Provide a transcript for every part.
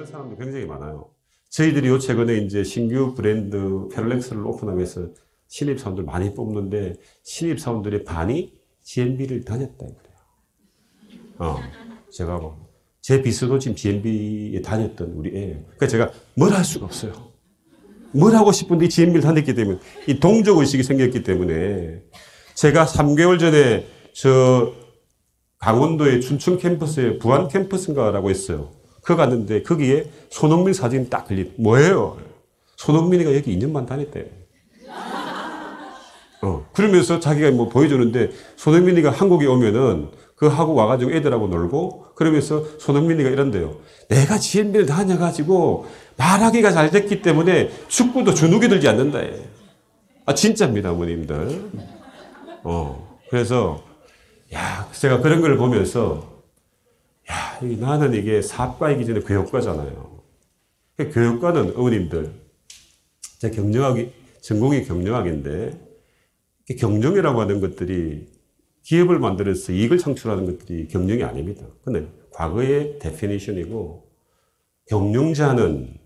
사람도 굉장히 많아요. 저희들이 요 최근에 이제 신규 브랜드 페럴렉스를 오픈하면서 신입사원들 많이 뽑는데 신입사원들의 반이 GMB를 다녔다 그래요. 제가 뭐 제 비서도 지금 GMB에 다녔던 우리 애예요. 그러니까 제가 뭘 할 수가 없어요. 뭘 하고 싶은데 GMB를 다녔기 때문에 이 동족의식이 생겼기 때문에 제가 3개월 전에 저 강원도의 춘천 캠퍼스에 부안 캠퍼스인가라고 했어요. 그거 갔는데 거기에 손흥민 사진이 딱 걸린 뭐예요? 손흥민이가 여기 2년만 다녔대. 그러면서 자기가 뭐 보여주는데 손흥민이가 한국에 오면은 그거 하고 와가지고 애들하고 놀고 그러면서 손흥민이가 이런데요. 내가 GMB를 다녀가지고 말하기가 잘 됐기 때문에 축구도 주눅이 들지 않는다. 진짜입니다, 어머님들. 그래서 야, 제가 그런 걸 보면서 야, 나는 이게 사업가이기 전에 교육가잖아요. 교육가는 어머님들, 제 경영학이, 전공이 경영학인데, 경영이라고 하는 것들이 기업을 만들어서 이익을 창출하는 것들이 경영이 아닙니다. 근데 과거의 데피니션이고, 경영자는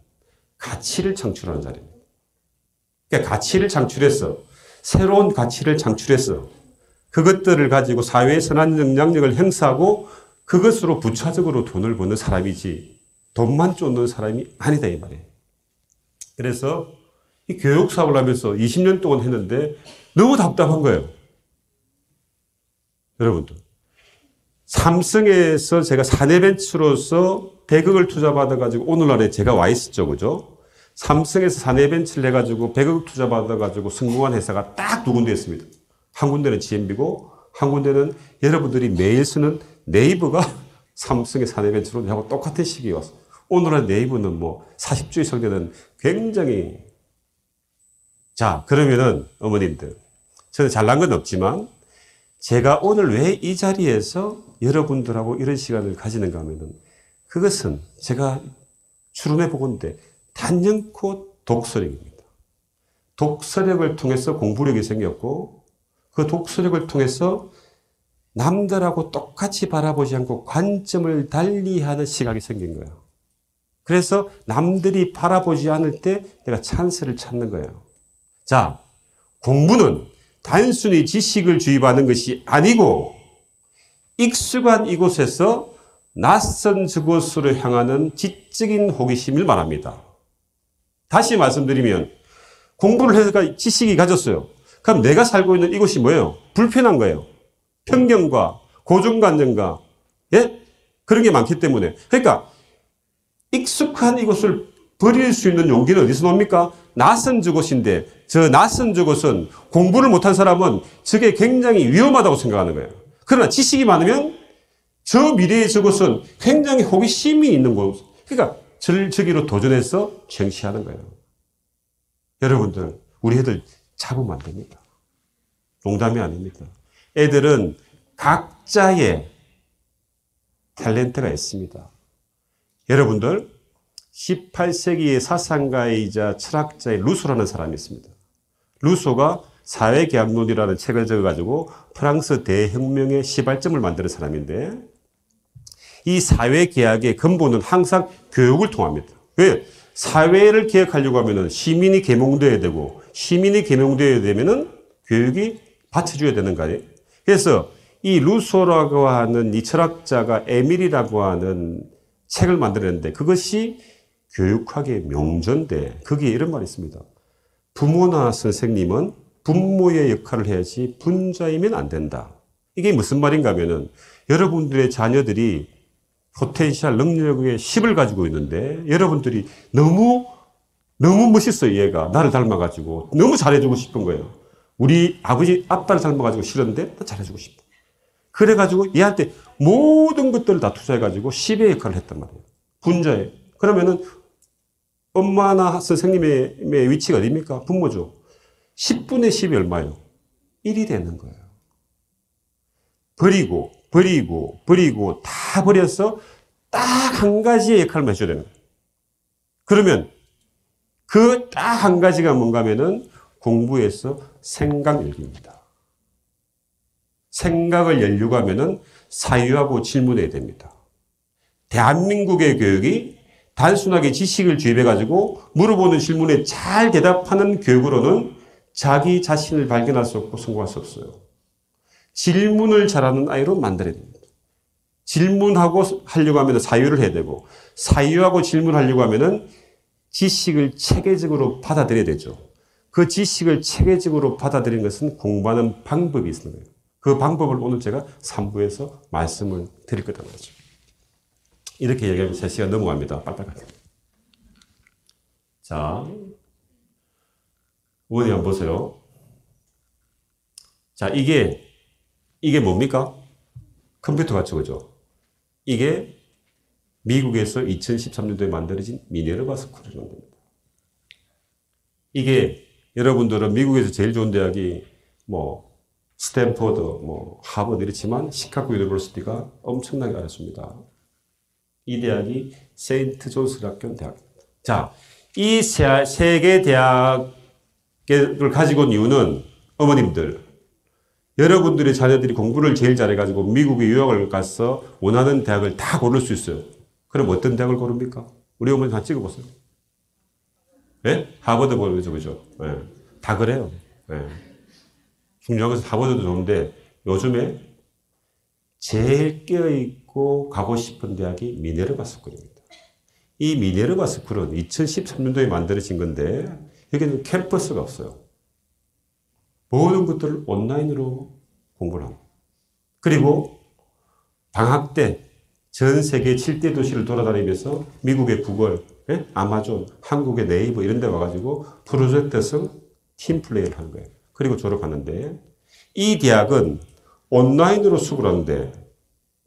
가치를 창출하는 자리입니다. 그러니까 가치를 창출해서, 새로운 가치를 창출해서, 그것들을 가지고 사회의 선한 영향력을 행사하고, 그것으로 부차적으로 돈을 버는 사람이지 돈만 쫓는 사람이 아니다 이 말이에요. 그래서 이 교육 사업을 하면서 20년 동안 했는데 너무 답답한 거예요. 여러분들 삼성에서 제가 사내벤처로서 100억을 투자받아가지고 오늘날에 제가 와 있었죠. 그죠? 삼성에서 사내벤처를 해가지고 100억 투자받아가지고 성공한 회사가 딱 두 군데 있습니다. 한 군데는 GMB고 한 군데는 여러분들이 매일 쓰는 네이버가 삼성의 사내벤처로 하고 똑같은 시기에 왔어. 오늘날 네이버는 뭐 40조 이상 되는 굉장히. 자, 그러면은 어머님들, 저는 잘난 건 없지만 제가 오늘 왜 이 자리에서 여러분들하고 이런 시간을 가지는가 하면은 그것은 제가 추론해 보건데 단연코 독서력입니다. 독서력을 통해서 공부력이 생겼고 그 독서력을 통해서 남들하고 똑같이 바라보지 않고 관점을 달리하는 시각이 생긴 거예요. 그래서 남들이 바라보지 않을 때 내가 찬스를 찾는 거예요. 자, 공부는 단순히 지식을 주입하는 것이 아니고 익숙한 이곳에서 낯선 저곳으로 향하는 지적인 호기심을 말합니다. 다시 말씀드리면 공부를 해서 지식이 가졌어요. 그럼 내가 살고 있는 이곳이 뭐예요? 불편한 거예요. 편견과 고정관념과 그런 게 많기 때문에. 그러니까 익숙한 이곳을 버릴 수 있는 용기는 어디서 놉니까? 낯선 저곳인데 저 낯선 저곳은 공부를 못한 사람은 저게 굉장히 위험하다고 생각하는 거예요. 그러나 지식이 많으면 저 미래의 저곳은 굉장히 호기심이 있는 곳. 그러니까 저기로 도전해서 정시하는 거예요. 여러분들 우리 애들 잡으면 안 됩니다. 농담이 아닙니다. 애들은 각자의 탤런트가 있습니다. 여러분들 18세기의 사상가이자 철학자의 루소라는 사람이 있습니다. 루소가 사회계약론이라는 책을 적어가지고 프랑스 대혁명의 시발점을 만드는 사람인데 이 사회계약의 근본은 항상 교육을 통합니다. 왜? 사회를 개혁하려고 하면 시민이 계몽되어야 되고 시민이 계몽되어야 되면 교육이 받쳐줘야 되는 거예요. 그래서 이 루소라고 하는 이 철학자가 에밀이라고 하는 책을 만들었는데 그것이 교육학의 명전데 거기에 이런 말이 있습니다. 부모나 선생님은 부모의 역할을 해야지 분자이면 안 된다. 이게 무슨 말인가 하면은 여러분들의 자녀들이 포텐셜 능력의 10을 가지고 있는데 여러분들이 너무 멋있어요. 얘가 나를 닮아가지고 너무 잘해주고 싶은 거예요. 우리 아버지 아빠를 닮아가지고 싫은데 나 잘해주고 싶어. 그래가지고 얘한테 모든 것들을 다 투자해가지고 10의 역할을 했단 말이에요. 분자에. 그러면은 엄마나 선생님의 위치가 어디입니까? 부모죠. 10분의 10이 얼마예요? 1이 되는 거예요. 버리고 다 버려서 딱 한 가지의 역할만 해줘야 되는 거예요. 그러면 그 딱 한 가지가 뭔가 하면은 공부에서 생각열기입니다. 생각을 열려고 하면은 사유하고 질문해야 됩니다. 대한민국의 교육이 단순하게 지식을 주입해가지고 물어보는 질문에 잘 대답하는 교육으로는 자기 자신을 발견할 수 없고 성공할 수 없어요. 질문을 잘하는 아이로 만들어야 됩니다. 질문하고 하려고 하면 사유를 해야 되고, 사유하고 질문하려고 하면은 지식을 체계적으로 받아들여야 되죠. 그 지식을 체계적으로 받아들이는 것은 공부하는 방법이 있는 거예요. 그 방법을 오늘 제가 3부에서 말씀을 드릴 거다 말이죠. 이렇게 얘기하면 3시간 넘어갑니다. 빨빨하게. 자, 원이 한번 보세요. 자, 이게 뭡니까? 컴퓨터 같죠, 그죠? 이게 미국에서 2013년도에 만들어진 미네르바 스쿨이라는 겁니다. 이게 여러분들은 미국에서 제일 좋은 대학이 스탠포드, 하버드 이렇지만 시카고 유니버시티가 엄청나게 어렵습니다. 이 대학이 세인트 존스 학교 대학입니다. 자, 이 세 개 대학을 가지고 온 이유는 어머님들, 여러분들의 자녀들이 공부를 제일 잘해가지고 미국에 유학을 가서 원하는 대학을 다 고를 수 있어요. 그럼 어떤 대학을 고릅니까? 우리 어머니 다 찍어보세요. 네? 하버드 고르죠, 그죠? 네. 다 그래요. 네. 중요한 것은 하버드도 좋은데 요즘에 제일 깨어있고 가고 싶은 대학이 미네르바 스쿨입니다. 이 미네르바 스쿨은 2013년도에 만들어진 건데 여기는 캠퍼스가 없어요. 모든 것들을 온라인으로 공부를 합니다. 그리고 방학 때 전 세계 7대 도시를 돌아다니면서 미국의 구글, 아마존, 한국의 네이버 이런 데 와가지고 프로젝트성 팀플레이를 하는 거예요. 그리고 졸업하는데 이 대학은 온라인으로 수업을 하는데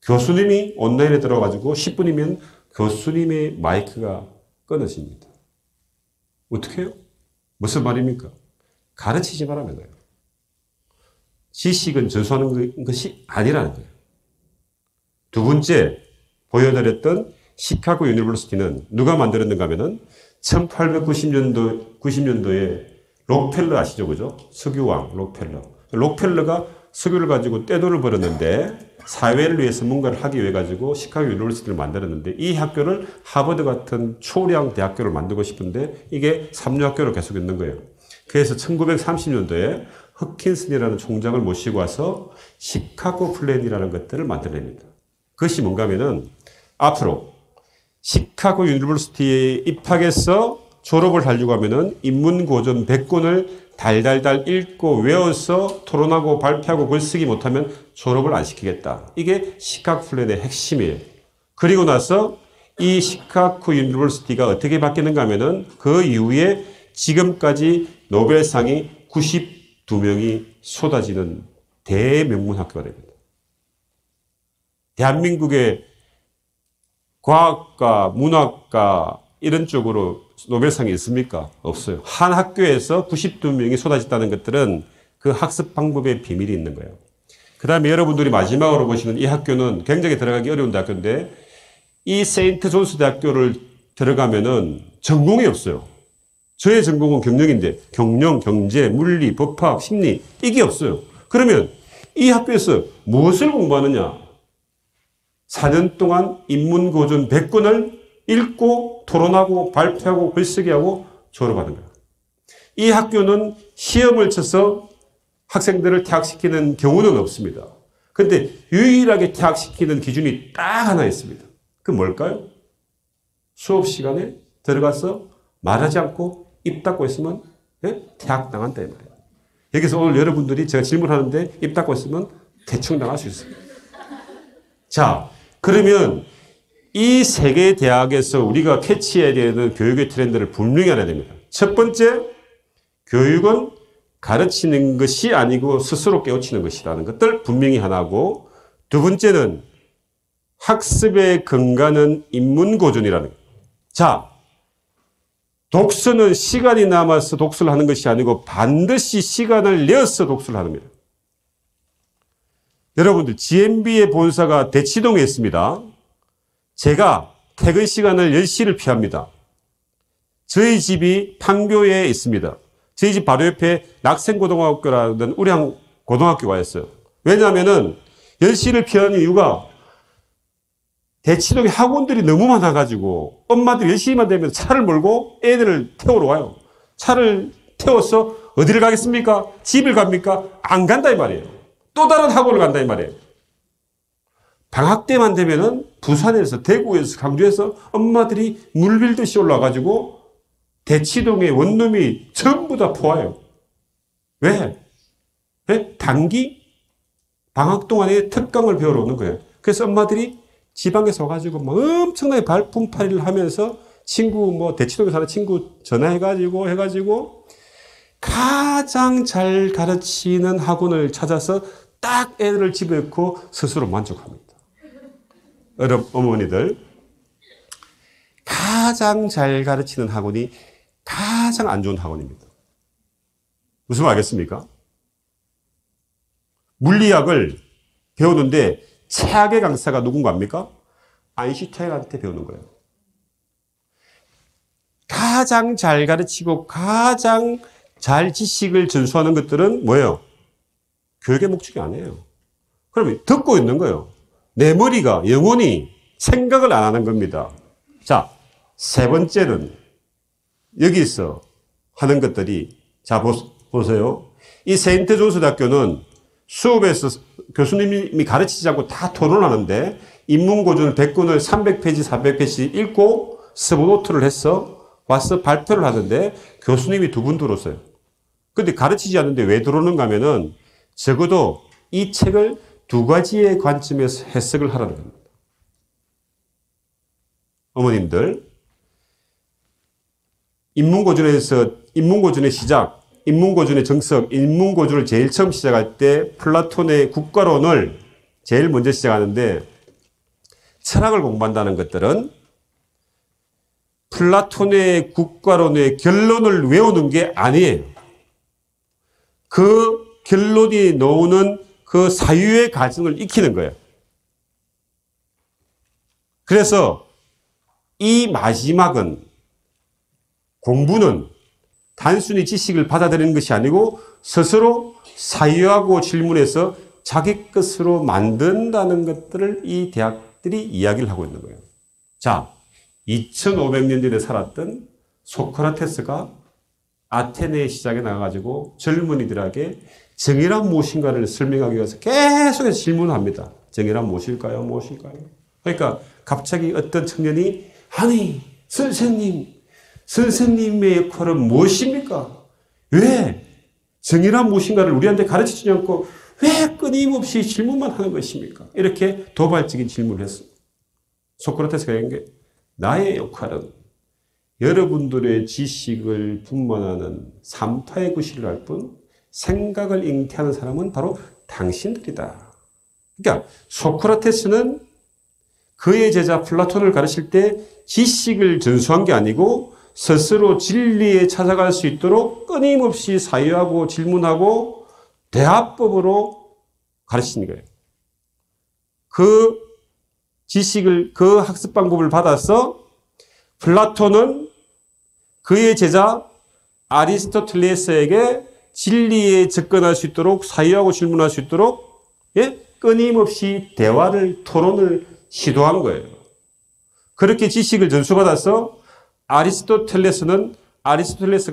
교수님이 온라인에 들어가지고 10분이면 교수님의 마이크가 끊어집니다. 어떻게 해요? 무슨 말입니까? 가르치지 말라는 거예요. 지식은 전수하는 것이 아니라는 거예요. 두 번째, 보여드렸던 시카고 유니버시티는 누가 만들었는가 하면은 1890년도에 록펠러 아시죠? 그죠? 석유왕 록펠러. 록펠러가 석유를 가지고 떼돈을 벌었는데 사회를 위해서 뭔가를 하기 위해 가지고 시카고 유니버시티를 만들었는데 이 학교를 하버드 같은 초량 대학교를 만들고 싶은데 이게 삼류학교로 계속 있는 거예요. 그래서 1930년도에 허킨슨이라는 총장을 모시고 와서 시카고 플랜이라는 것들을 만들어냅니다. 그것이 뭔가 하면은 앞으로 시카고 유니버시티에 입학해서 졸업을 하려고 하면은 인문고전 100권을 달달달 읽고 외워서 토론하고 발표하고 글쓰기 못하면 졸업을 안 시키겠다. 이게 시카고 플랜의 핵심이에요. 그리고 나서 이 시카고 유니버시티가 어떻게 바뀌는가 하면은 그 이후에 지금까지 노벨상이 92명이 쏟아지는 대명문 학교가 됩니다. 대한민국의 과학과 문학과 이런 쪽으로 노벨상이 있습니까? 없어요. 한 학교에서 92명이 쏟아졌다는 것들은 그 학습 방법의 비밀이 있는 거예요. 그 다음에 여러분들이 마지막으로 보시는 이 학교는 굉장히 들어가기 어려운 대학교인데 이 세인트 존스 대학교를 들어가면은 전공이 없어요. 저의 전공은 경영인데 경영, 경제, 물리, 법학, 심리 이게 없어요. 그러면 이 학교에서 무엇을 공부하느냐? 4년 동안 인문고전 100권을 읽고 토론하고 발표하고 글쓰기하고 졸업하는 거예요. 이 학교는 시험을 쳐서 학생들을 퇴학시키는 경우는 없습니다. 그런데 유일하게 퇴학시키는 기준이 딱 하나 있습니다. 그 뭘까요? 수업 시간에 들어가서 말하지 않고 입 닫고 있으면 퇴학당한다 이 말이에요. 여기서 오늘 여러분들이 제가 질문하는데 입 닫고 있으면 퇴청당할 수 있습니다. 자, 그러면 이 세 개 대학에서 우리가 캐치해야 되는 교육의 트렌드를 분명히 알아야 됩니다. 첫 번째, 교육은 가르치는 것이 아니고 스스로 깨우치는 것이라는 것들 분명히 하나고, 두 번째는 학습의 근간은 인문고전이라는 것. 자, 독서는 시간이 남아서 독서를 하는 것이 아니고 반드시 시간을 내어서 독서를 하는 겁니다. 여러분들 GMB의 본사가 대치동에 있습니다. 제가 퇴근 시간을 10시를 피합니다. 저희 집이 판교에 있습니다. 저희 집 바로 옆에 낙생고등학교라는 우량 고등학교가 있어요. 왜냐하면은 10시를 피하는 이유가 대치동에 학원들이 너무 많아가지고 엄마들이 10시만 되면 차를 몰고 애들을 태우러 와요. 차를 태워서 어디를 가겠습니까? 집을 갑니까? 안 간다 이 말이에요. 또 다른 학원을 간다 이 말이에요. 방학 때만 되면은 부산에서 대구에서 강주에서 엄마들이 물밀듯이 올라가지고 대치동의 원룸이 전부 다 포화예요. 왜? 왜? 단기 방학 동안에 특강을 배우러 오는 거예요. 그래서 엄마들이 지방에서 와가지고 막 엄청나게 발품팔이를 하면서 친구 대치동에 사는 친구 전화해가지고 가장 잘 가르치는 학원을 찾아서 딱 애들을 집에 넣고 스스로 만족합니다. 여러분 어머니들, 가장 잘 가르치는 학원이 가장 안 좋은 학원입니다. 무슨 말 알겠습니까? 물리학을 배우는데 최악의 강사가 누군가입니까? 아인슈타인한테 배우는 거예요. 가장 잘 가르치고 가장 잘 지식을 전수하는 것들은 뭐예요? 교육의 목적이 아니에요. 그러면 듣고 있는 거예요. 내 머리가 영원히 생각을 안 하는 겁니다. 자, 세 번째는 여기서 하는 것들이, 자, 보세요. 이 세인트 존스 대학교는 수업에서 교수님이 가르치지 않고 다 토론하는데 인문고전 100권을 300페이지, 400페이지 읽고 스모노트를 해서 와서 발표를 하는데 교수님이 2분 들어오세요. 근데 가르치지 않는데 왜 들어오는가 하면은 적어도 이 책을 2가지의 관점에서 해석을 하라는 겁니다. 어머님들, 인문고전의 시작, 인문고전의 정석, 인문고전을 제일 처음 시작할 때 플라톤의 국가론을 제일 먼저 시작하는데, 철학을 공부한다는 것들은 플라톤의 국가론의 결론을 외우는 게 아니에요. 그 결론이 나오는 그 사유의 과정을 익히는 거예요. 그래서 이 마지막은, 공부는 단순히 지식을 받아들이는 것이 아니고 스스로 사유하고 질문해서 자기 것으로 만든다는 것들을 이 대학들이 이야기를 하고 있는 거예요. 자, 2500년 전에 살았던 소크라테스가 아테네 시장에 나가가지고 젊은이들에게 정의란 무엇인가를 설명하기 위해서 계속해서 질문합니다. 정의란 무엇일까요? 무엇일까요? 그러니까 갑자기 어떤 청년이, 아니 선생님의 역할은 무엇입니까? 왜 정의란 무엇인가를 우리한테 가르치지 않고 왜 끊임없이 질문만 하는 것입니까? 이렇게 도발적인 질문을 했어요. 소크라테스가 얘기한 게, 나의 역할은 여러분들의 지식을 분만하는 삼파의 구실을 할 뿐 생각을 잉태하는 사람은 바로 당신들이다. 그러니까 소크라테스는 그의 제자 플라톤을 가르칠 때 지식을 전수한 게 아니고 스스로 진리에 찾아갈 수 있도록 끊임없이 사유하고 질문하고 대화법으로 가르치는 거예요. 그 지식을, 그 학습 방법을 받아서 플라톤은 그의 제자 아리스토텔레스에게 진리에 접근할 수 있도록, 사유하고 질문할 수 있도록, 끊임없이 대화를, 토론을 시도한 거예요. 그렇게 지식을 전수받아서 아리스토텔레스가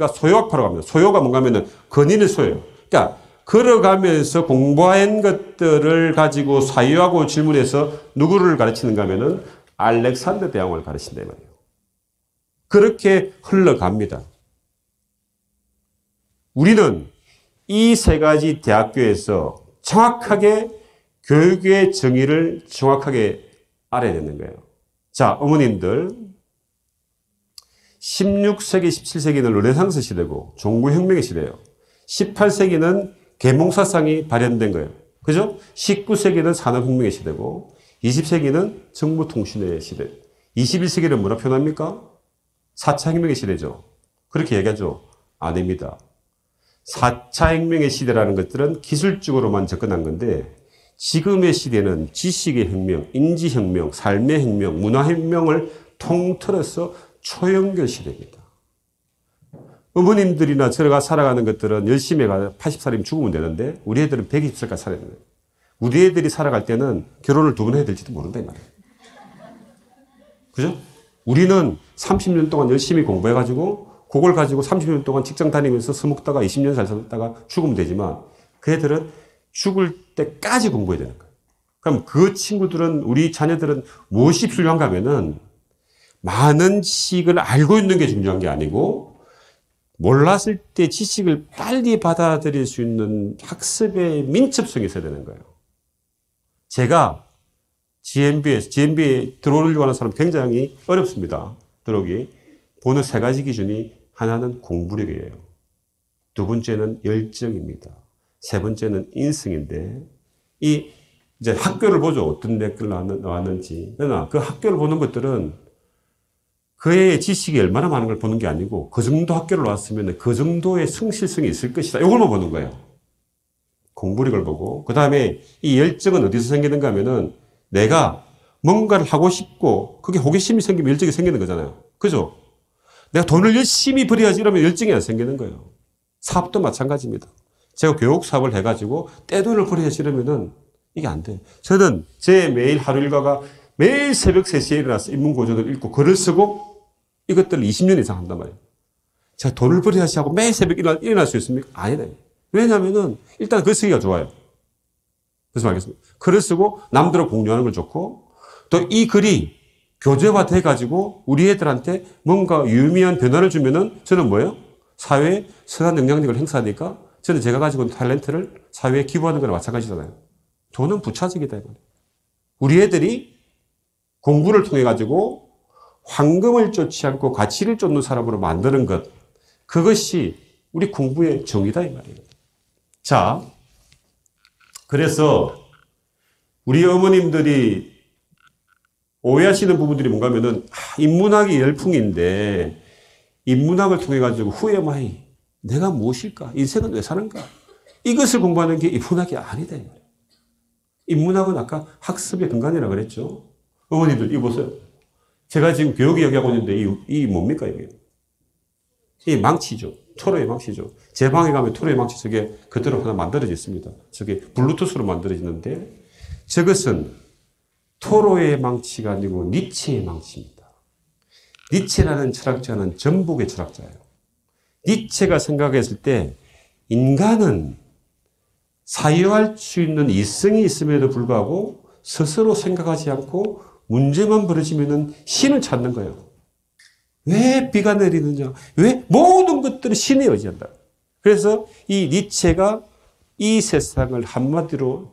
소요학파로 갑니다. 소요가 뭔가 하면은 근인의 소요. 그러니까 걸어가면서 공부한 것들을 가지고 사유하고 질문해서 누구를 가르치는가 하면은 알렉산더 대왕을 가르친다 말이에요. 그렇게 흘러갑니다. 우리는 이 3가지 대학교에서 정확하게 교육의 정의를 정확하게 알아야 되는 거예요. 자, 어머님들, 16세기, 17세기는 르네상스 시대고 종구혁명의 시대예요. 18세기는 계몽사상이 발현된 거예요. 그죠? 19세기는 산업혁명의 시대고 20세기는 정보통신의 시대. 21세기는 뭐라 표현합니까? 4차 혁명의 시대죠. 그렇게 얘기하죠. 아닙니다. 4차 혁명의 시대라는 것들은 기술적으로만 접근한 건데 지금의 시대는 지식의 혁명, 인지혁명, 삶의 혁명, 문화혁명을 통틀어서 초연결 시대입니다. 어머님들이나 저가 살아가는 것들은 열심히 해가 80살이면 죽으면 되는데 우리 애들은 120살까지 살아야 돼요. 우리 애들이 살아갈 때는 결혼을 2번 해야 될지도 모른다 이 말이에요. 그죠? 우리는 30년 동안 열심히 공부해가지고 그걸 가지고 30년 동안 직장 다니면서 서먹다가 20년 살다가 죽으면 되지만 그 애들은 죽을 때까지 공부해야 되는 거예요. 그럼 그 친구들은, 우리 자녀들은 무엇이 필요한가 하면은 많은 지식을 알고 있는 게 중요한 게 아니고 몰랐을 때 지식을 빨리 받아들일 수 있는 학습의 민첩성이 있어야 되는 거예요. 제가 GMB에 들어오려고 하는 사람 굉장히 어렵습니다. 들어오기. 보는 3가지 기준이 하나는 공부력이에요. 2번째는 열정입니다. 3번째는 인성인데 이제 학교를 보죠. 어떤 대학을 나왔는지. 그러나 그 학교를 보는 것들은 그의 지식이 얼마나 많은 걸 보는 게 아니고 그 정도 학교를 나왔으면 그 정도의 성실성이 있을 것이다. 이걸만 보는 거예요. 공부력을 보고. 그 다음에 이 열정은 어디서 생기는가 하면은 내가 뭔가를 하고 싶고 그게 호기심이 생기면 열정이 생기는 거잖아요. 그죠? 내가 돈을 열심히 벌여야지 이러면 열정이 안 생기는 거예요. 사업도 마찬가지입니다. 제가 교육 사업을 해가지고 떼돈을 벌여야지 이러면은 이게 안 돼요. 저는 제 매일 하루 일과가 매일 새벽 3시에 일어나서 인문고전을 읽고 글을 쓰고 이것들을 20년 이상 한단 말이에요. 제가 돈을 벌여야지 하고 매일 새벽 일어날 수 있습니까? 아니다. 왜냐면은 일단 글 쓰기가 좋아요. 무슨 말이겠습니까? 글을 쓰고 남들하고 공유하는 걸 좋고 또 이 글이 교재화 돼가지고 우리 애들한테 뭔가 유의미한 변화를 주면은 저는 뭐예요? 사회에 선한 영향력을 행사하니까 저는 제가 가지고 있는 탤런트를 사회에 기부하는 거랑 마찬가지잖아요. 저는 부차적이다. 우리 애들이 공부를 통해 가지고 황금을 쫓지 않고 가치를 쫓는 사람으로 만드는 것, 그것이 우리 공부의 정의다 이 말이에요. 자, 그래서 우리 어머님들이 오해하시는 부분들이 뭔가 하면은 인문학이 열풍인데 인문학을 통해 가지고 후에마이 내가 무엇일까? 인생은 왜 사는가? 이것을 공부하는 게 인문학이 아니다. 인문학은 아까 학습의 근간이라고 그랬죠. 어머니들 이거 보세요. 제가 지금 교육 이야기하고 있는데 이 뭡니까 이게? 이 망치죠. 토로의 망치죠. 제 방에 가면 토로의 망치 저게 그대로 하나 만들어져 있습니다. 저게 블루투스로 만들어지는데 저것은 토로의 망치가 아니고 니체의 망치입니다. 니체라는 철학자는 전복의 철학자예요. 니체가 생각했을 때 인간은 사유할 수 있는 이성이 있음에도 불구하고 스스로 생각하지 않고 문제만 벌어지면 신을 찾는 거예요. 왜 비가 내리느냐? 왜 모든 것들은 신에 의지한다. 그래서 이 니체가 이 세상을 한마디로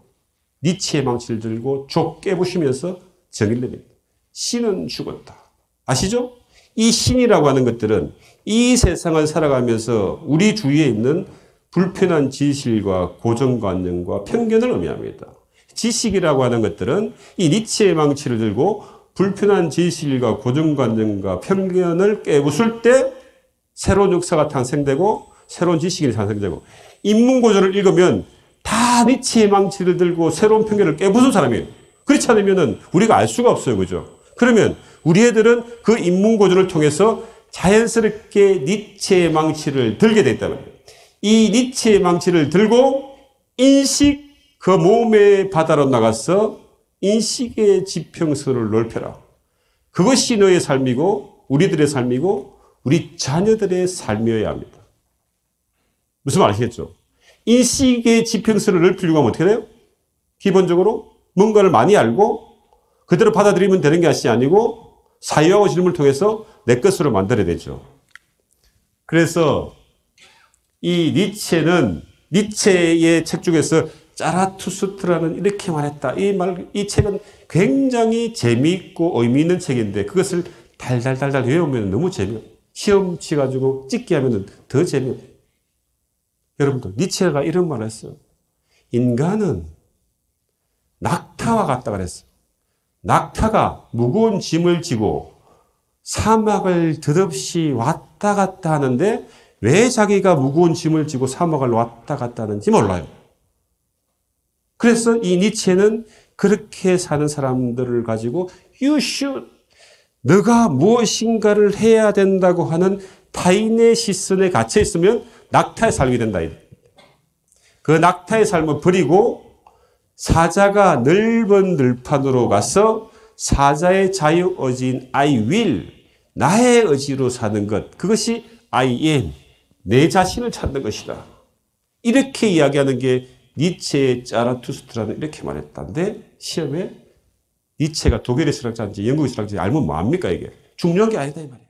니체의 망치를 들고 쭉 깨부시면서 정의를 내립니다. 신은 죽었다. 아시죠? 이 신이라고 하는 것들은 이 세상을 살아가면서 우리 주위에 있는 불편한 지식과 고정관념과 편견을 의미합니다. 지식이라고 하는 것들은 이 니체의 망치를 들고 불편한 지식과 고정관념과 편견을 깨부술 때 새로운 역사가 탄생되고 새로운 지식이 탄생되고 인문고전을 읽으면 다 니체의 망치를 들고 새로운 편견을 깨부순 사람이에요. 그렇지 않으면 우리가 알 수가 없어요. 그죠? 그러면 우리 애들은 그 인문고전을 통해서 자연스럽게 니체의 망치를 들게 됐단 말이에요. 이 니체의 망치를 들고 인식 그 몸의 바다로 나가서 인식의 지평선을 넓혀라. 그것이 너의 삶이고 우리들의 삶이고 우리 자녀들의 삶이어야 합니다. 무슨 말 아시겠죠? 인식의 지평선을 넓히려고 하면 어떻게 돼요? 기본적으로 뭔가를 많이 알고 그대로 받아들이면 되는 것이 아니고 사유하고 질문을 통해서 내 것으로 만들어야 되죠. 그래서 이 니체의 책 중에서 짜라투스트라는 이렇게 말했다. 이 책은 굉장히 재미있고 의미 있는 책인데 그것을 달달달달 외우면 너무 재미없어요. 시험 치가지고 찍게 하면 더 재미없어요. 여러분들, 니체가 이런 말을 했어요. 인간은 낙타와 같다 그랬어요. 낙타가 무거운 짐을 지고 사막을 덧없이 왔다 갔다 하는데 왜 자기가 무거운 짐을 지고 사막을 왔다 갔다 하는지 몰라요. 그래서 이 니체는 그렇게 사는 사람들을 가지고 you should, 너가 무엇인가를 해야 된다고 하는 타인의 시선에 갇혀 있으면 낙타에 살게 된다. 그 낙타의 삶을 버리고 사자가 넓은 들판으로 가서 사자의 자유 의지인 I will, 나의 의지로 사는 것, 그것이 I am, 내 자신을 찾는 것이다. 이렇게 이야기하는 게 니체의 짜라투스트라는 이렇게 말했다는데 시험에 니체가 독일의 철학자인지 영국의 철학자인지 알면 뭐합니까 이게? 중요한 게 아니다 이 말이에요.